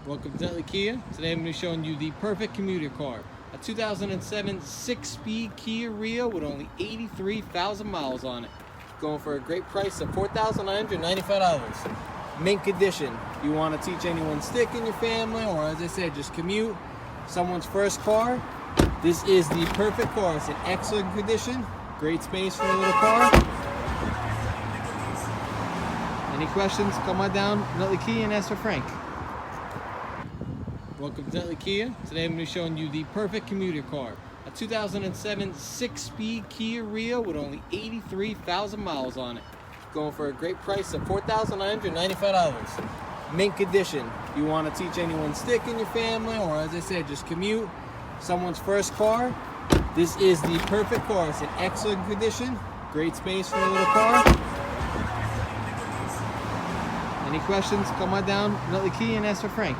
Welcome to Nutley Kia. Today I'm going to be showing you the perfect commuter car. A 2007 6-speed Kia Rio with only 83,000 miles on it. Going for a great price of $4,995. Mint condition. You want to teach anyone stick in your family, or as I said, just commute someone's first car. This is the perfect car. It's in excellent condition. Great space for a little car. Any questions? Come on down Nutley Kia and ask for Frank. Welcome to Nutley Kia. Today I'm going to be showing you the perfect commuter car. A 2007 6-speed Kia Rio with only 83,000 miles on it. Going for a great price of $4,995. Mint condition. You want to teach anyone stick in your family, or as I said, just commute someone's first car. This is the perfect car. It's in excellent condition. Great space for a little car. Any questions? Come on down Nutley Kia and ask for Frank.